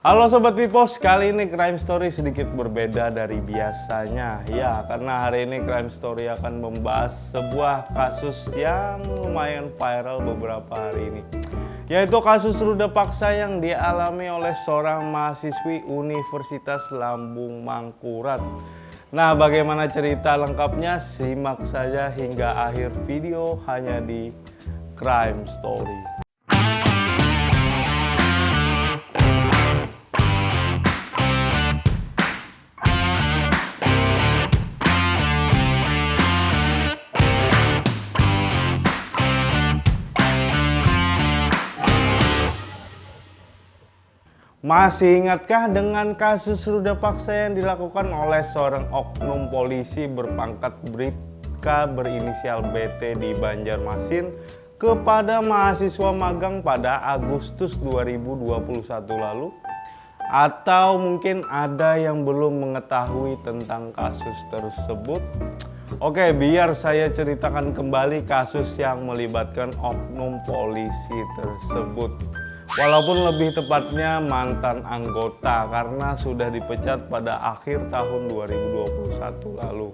Halo Sobat Pipos, kali ini Crime Story sedikit berbeda dari biasanya. Ya, karena hari ini Crime Story akan membahas sebuah kasus yang lumayan viral beberapa hari ini, yaitu kasus ruda paksa yang dialami oleh seorang mahasiswi Universitas Lambung Mangkurat. Nah, bagaimana cerita lengkapnya? Simak saja hingga akhir video hanya di Crime Story. Masih ingatkah dengan kasus ruda paksa yang dilakukan oleh seorang oknum polisi berpangkat Bribka berinisial BT di Banjarmasin kepada mahasiswa magang pada Agustus 2021 lalu? Atau mungkin ada yang belum mengetahui tentang kasus tersebut? Oke, biar saya ceritakan kembali kasus yang melibatkan oknum polisi tersebut. Walaupun lebih tepatnya mantan anggota karena sudah dipecat pada akhir tahun 2021 lalu.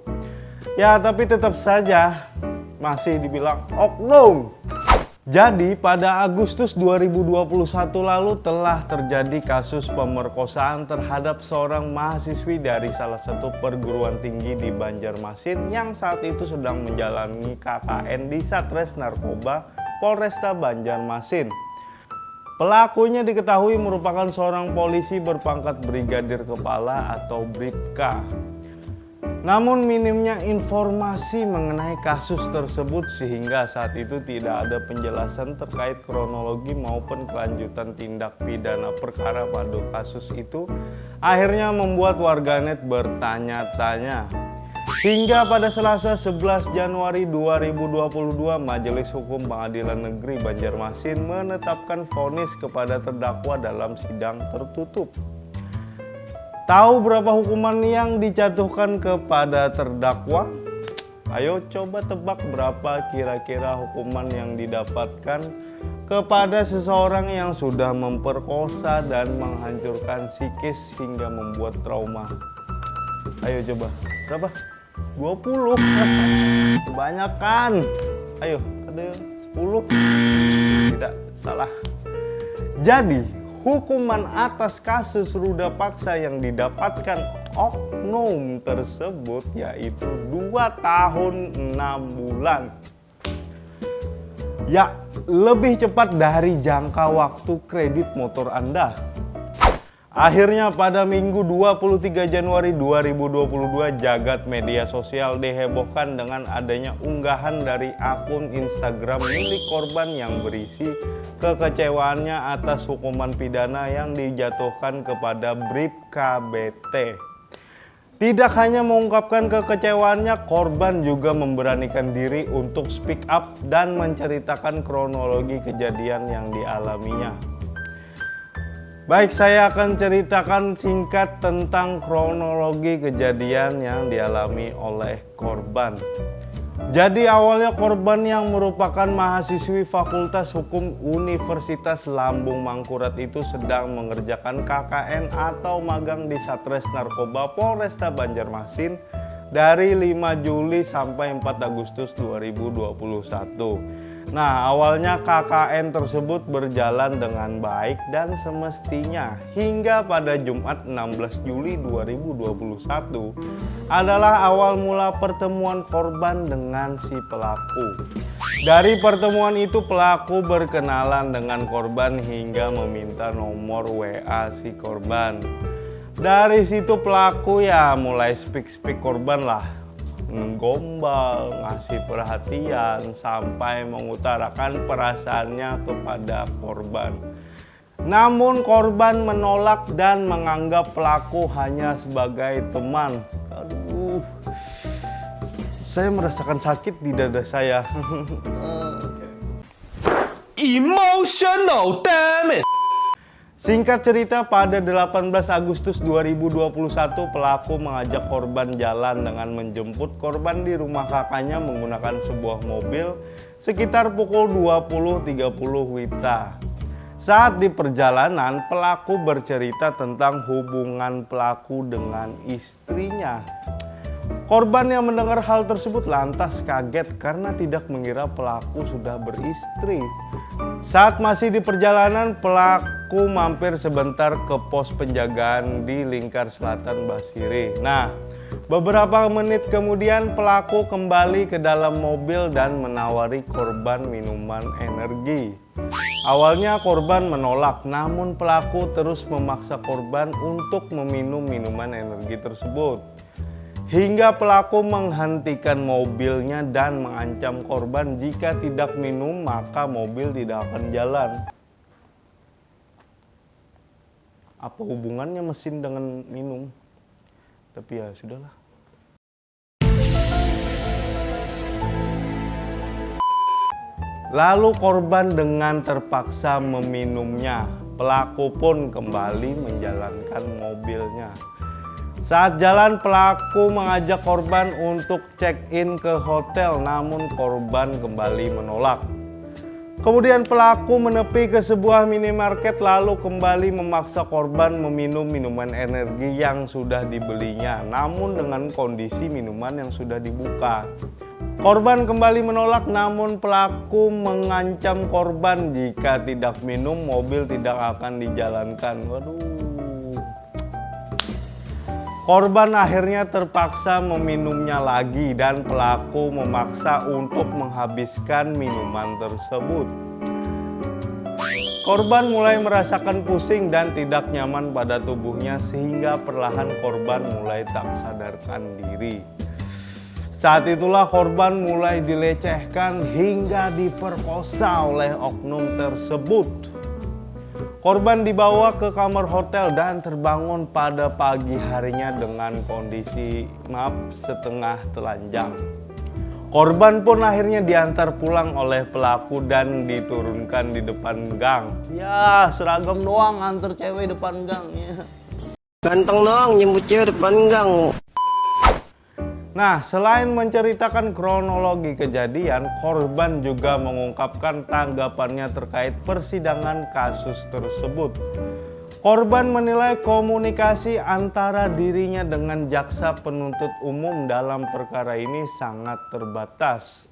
Ya, tapi tetap saja masih dibilang oknum. Jadi pada Agustus 2021 lalu telah terjadi kasus pemerkosaan terhadap seorang mahasiswi dari salah satu perguruan tinggi di Banjarmasin yang saat itu sedang menjalani KKN di Satres Narkoba Polresta Banjarmasin. Pelakunya diketahui merupakan seorang polisi berpangkat Brigadir Kepala atau Bribka. Namun minimnya informasi mengenai kasus tersebut sehingga saat itu tidak ada penjelasan terkait kronologi maupun kelanjutan tindak pidana perkara pada kasus itu, akhirnya membuat warganet bertanya-tanya. Hingga pada Selasa 11 Januari 2022, Majelis Hukum Pengadilan Negeri Banjarmasin menetapkan vonis kepada terdakwa dalam sidang tertutup. Tahu berapa hukuman yang dijatuhkan kepada terdakwa? Ayo coba tebak berapa kira-kira hukuman yang didapatkan kepada seseorang yang sudah memperkosa dan menghancurkan psikis hingga membuat trauma. Ayo coba, berapa? 20. Kebanyakan. Ayo, ada 10? Tidak, salah. Jadi, hukuman atas kasus ruda paksa yang didapatkan oknum tersebut yaitu 2 tahun 6 bulan. Ya, lebih cepat dari jangka waktu kredit motor Anda. Akhirnya pada Minggu 23 Januari 2022, jagat media sosial dihebohkan dengan adanya unggahan dari akun Instagram milik korban yang berisi kekecewaannya atas hukuman pidana yang dijatuhkan kepada Bribka BT. Tidak hanya mengungkapkan kekecewaannya, korban juga memberanikan diri untuk speak up dan menceritakan kronologi kejadian yang dialaminya. Baik, saya akan ceritakan singkat tentang kronologi kejadian yang dialami oleh korban. Jadi awalnya korban yang merupakan mahasiswi Fakultas Hukum Universitas Lambung Mangkurat itu sedang mengerjakan KKN atau magang di Satres Narkoba Polresta Banjarmasin dari 5 Juli sampai 4 Agustus 2021. Nah, awalnya KKN tersebut berjalan dengan baik dan semestinya hingga pada Jumat 16 Juli 2021 adalah awal mula pertemuan korban dengan si pelaku. Dari pertemuan itu pelaku berkenalan dengan korban hingga meminta nomor WA si korban. Dari situ pelaku ya mulai speak korban lah. Menggombal, ngasih perhatian, sampai mengutarakan perasaannya kepada korban. Namun korban menolak dan menganggap pelaku hanya sebagai teman. Aduh, saya merasakan sakit di dada saya. Emotional, damn it! Singkat cerita, pada 18 Agustus 2021 pelaku mengajak korban jalan dengan menjemput korban di rumah kakaknya menggunakan sebuah mobil sekitar pukul 20.30 WITA. Saat di perjalanan, pelaku bercerita tentang hubungan pelaku dengan istrinya. Korban yang mendengar hal tersebut lantas kaget karena tidak mengira pelaku sudah beristri. Saat masih di perjalanan, pelaku mampir sebentar ke pos penjagaan di Lingkar Selatan Basire. Nah, beberapa menit kemudian pelaku kembali ke dalam mobil dan menawari korban minuman energi. Awalnya korban menolak, namun pelaku terus memaksa korban untuk meminum minuman energi tersebut. Hingga pelaku menghentikan mobilnya dan mengancam korban jika tidak minum maka mobil tidak akan jalan. Apa hubungannya mesin dengan minum? Tapi ya sudahlah. Lalu korban dengan terpaksa meminumnya. Pelaku pun kembali menjalankan mobilnya. Saat jalan, pelaku mengajak korban untuk check-in ke hotel, namun korban kembali menolak. Kemudian pelaku menepi ke sebuah minimarket lalu kembali memaksa korban meminum minuman energi yang sudah dibelinya, namun dengan kondisi minuman yang sudah dibuka. Korban kembali menolak, namun pelaku mengancam korban jika tidak minum mobil tidak akan dijalankan. Waduh. Korban akhirnya terpaksa meminumnya lagi dan pelaku memaksa untuk menghabiskan minuman tersebut. Korban mulai merasakan pusing dan tidak nyaman pada tubuhnya sehingga perlahan korban mulai tak sadarkan diri. Saat itulah korban mulai dilecehkan hingga diperkosa oleh oknum tersebut. Korban dibawa ke kamar hotel dan terbangun pada pagi harinya dengan kondisi setengah telanjang. Korban pun akhirnya diantar pulang oleh pelaku dan diturunkan di depan gang. Ya, seragam doang antar cewek depan gang ya. Ganteng doang nyebut cewek depan gang. Nah, selain menceritakan kronologi kejadian, korban juga mengungkapkan tanggapannya terkait persidangan kasus tersebut. Korban menilai komunikasi antara dirinya dengan jaksa penuntut umum dalam perkara ini sangat terbatas.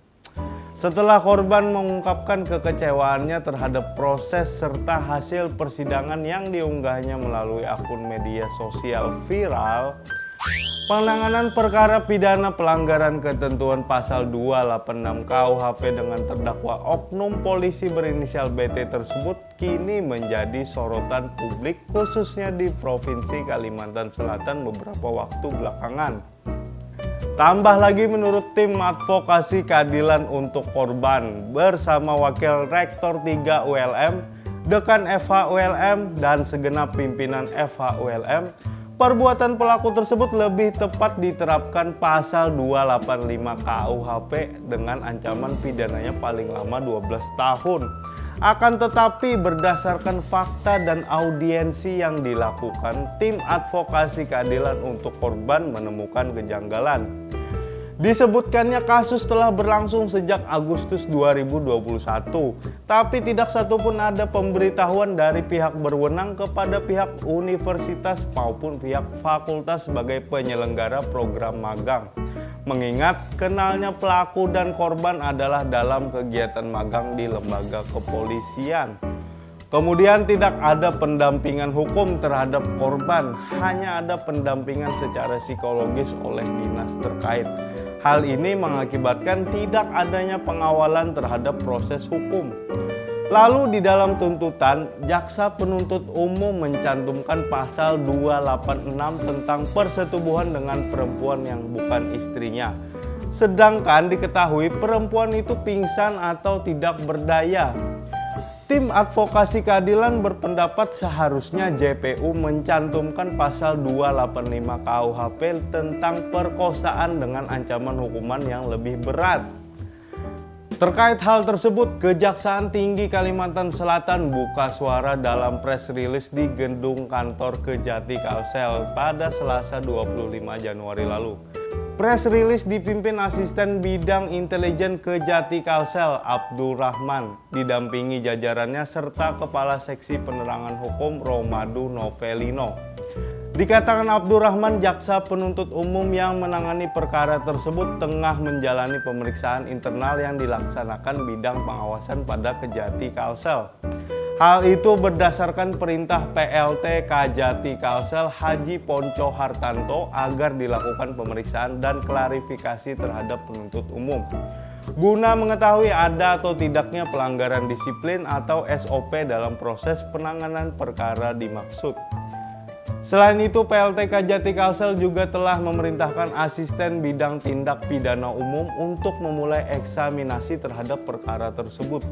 Setelah korban mengungkapkan kekecewaannya terhadap proses serta hasil persidangan yang diunggahnya melalui akun media sosial viral, penanganan perkara pidana pelanggaran ketentuan pasal 286 KUHP dengan terdakwa oknum polisi berinisial BT tersebut kini menjadi sorotan publik khususnya di Provinsi Kalimantan Selatan beberapa waktu belakangan. Tambah lagi menurut tim advokasi keadilan untuk korban bersama Wakil Rektor 3 ULM, Dekan FH ULM, dan segenap pimpinan FH ULM, perbuatan pelaku tersebut lebih tepat diterapkan pasal 285 KUHP dengan ancaman pidananya paling lama 12 tahun. Akan tetapi berdasarkan fakta dan audiensi yang dilakukan, tim advokasi keadilan untuk korban menemukan kejanggalan. Disebutkannya kasus telah berlangsung sejak Agustus 2021, tapi tidak satupun ada pemberitahuan dari pihak berwenang kepada pihak universitas maupun pihak fakultas sebagai penyelenggara program magang. Mengingat kenalnya pelaku dan korban adalah dalam kegiatan magang di lembaga kepolisian. Kemudian tidak ada pendampingan hukum terhadap korban, hanya ada pendampingan secara psikologis oleh dinas terkait. Hal ini mengakibatkan tidak adanya pengawalan terhadap proses hukum. Lalu di dalam tuntutan, jaksa penuntut umum mencantumkan pasal 286 tentang persetubuhan dengan perempuan yang bukan istrinya. Sedangkan diketahui perempuan itu pingsan atau tidak berdaya. Tim advokasi keadilan berpendapat seharusnya JPU mencantumkan pasal 285 KUHP tentang perkosaan dengan ancaman hukuman yang lebih berat. Terkait hal tersebut, Kejaksaan Tinggi Kalimantan Selatan buka suara dalam press release di gedung kantor Kejati Kalsel pada Selasa 25 Januari lalu. Press release dipimpin Asisten Bidang Intelijen Kejati Kalsel Abdul Rahman, didampingi jajarannya serta Kepala Seksi Penerangan Hukum Romadu Novelino. Dikatakan Abdul Rahman, jaksa penuntut umum yang menangani perkara tersebut tengah menjalani pemeriksaan internal yang dilaksanakan bidang pengawasan pada Kejati Kalsel. Hal itu berdasarkan perintah PLT Kajati Kalsel Haji Ponco Hartanto agar dilakukan pemeriksaan dan klarifikasi terhadap penuntut umum, guna mengetahui ada atau tidaknya pelanggaran disiplin atau SOP dalam proses penanganan perkara dimaksud. Selain itu, PLT Kajati Kalsel juga telah memerintahkan Asisten Bidang Tindak Pidana Umum untuk memulai eksaminasi terhadap perkara tersebut.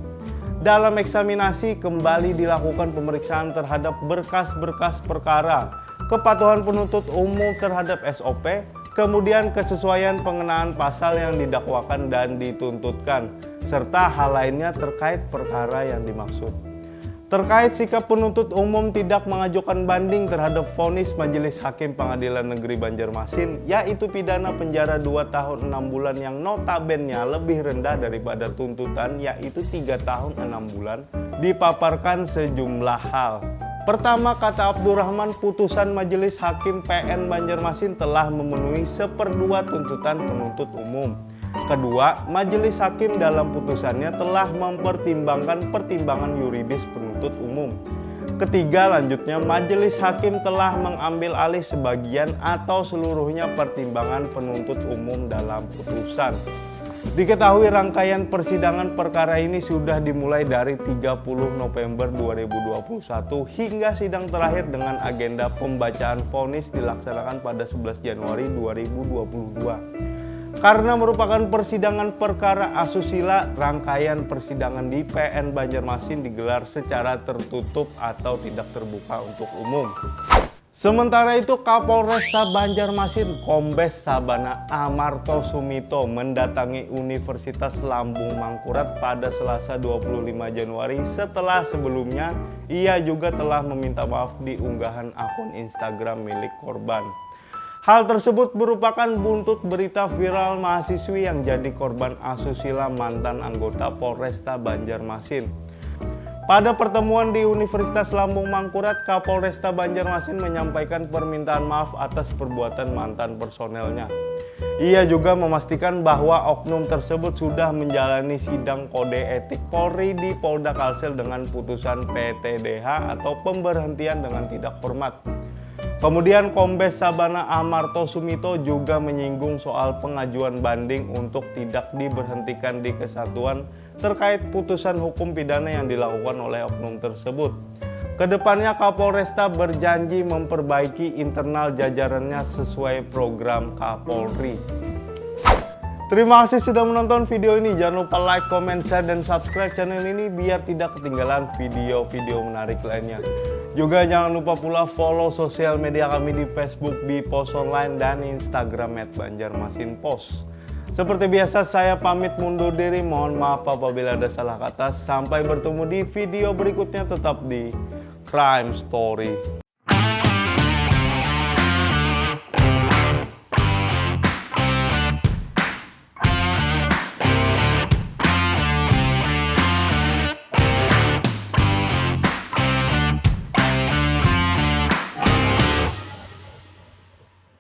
Dalam eksaminasi kembali dilakukan pemeriksaan terhadap berkas-berkas perkara, kepatuhan penuntut umum terhadap SOP, kemudian kesesuaian pengenaan pasal yang didakwakan dan dituntutkan, serta hal lainnya terkait perkara yang dimaksud. Terkait sikap penuntut umum tidak mengajukan banding terhadap vonis Majelis Hakim Pengadilan Negeri Banjarmasin, yaitu pidana penjara 2 tahun 6 bulan yang notabene lebih rendah daripada tuntutan, yaitu 3 tahun 6 bulan, dipaparkan sejumlah hal. Pertama, kata Abdul Rahman, putusan Majelis Hakim PN Banjarmasin telah memenuhi 1/2 tuntutan penuntut umum. Kedua, Majelis Hakim dalam putusannya telah mempertimbangkan pertimbangan yuridis penuntut umum. Ketiga, lanjutnya Majelis Hakim telah mengambil alih sebagian atau seluruhnya pertimbangan penuntut umum dalam putusan. Diketahui rangkaian persidangan perkara ini sudah dimulai dari 30 November 2021 hingga sidang terakhir dengan agenda pembacaan vonis dilaksanakan pada 11 Januari 2022. Karena merupakan persidangan perkara asusila, rangkaian persidangan di PN Banjarmasin digelar secara tertutup atau tidak terbuka untuk umum. Sementara itu, Kapolresta Banjarmasin Kombes Sabana Amarto Sumito mendatangi Universitas Lambung Mangkurat pada Selasa 25 Januari setelah sebelumnya ia juga telah meminta maaf di unggahan akun Instagram milik korban. Hal tersebut merupakan buntut berita viral mahasiswi yang jadi korban asusila mantan anggota Polresta Banjarmasin. Pada pertemuan di Universitas Lambung Mangkurat, Kapolresta Banjarmasin menyampaikan permintaan maaf atas perbuatan mantan personelnya. Ia juga memastikan bahwa oknum tersebut sudah menjalani sidang kode etik Polri di Polda Kalsel dengan putusan PTDH atau pemberhentian dengan tidak hormat. Kemudian Kombes Sabana Amarto Sumito juga menyinggung soal pengajuan banding untuk tidak diberhentikan di kesatuan terkait putusan hukum pidana yang dilakukan oleh oknum tersebut. Kedepannya Kapolresta berjanji memperbaiki internal jajarannya sesuai program Kapolri. Terima kasih sudah menonton video ini. Jangan lupa like, comment, share, dan subscribe channel ini biar tidak ketinggalan video-video menarik lainnya. Juga jangan lupa pula follow sosial media kami di Facebook di Post Online dan Instagram @banjarmasinpost. Seperti biasa saya pamit mundur diri, mohon maaf apabila ada salah kata. Sampai bertemu di video berikutnya, tetap di Crime Story.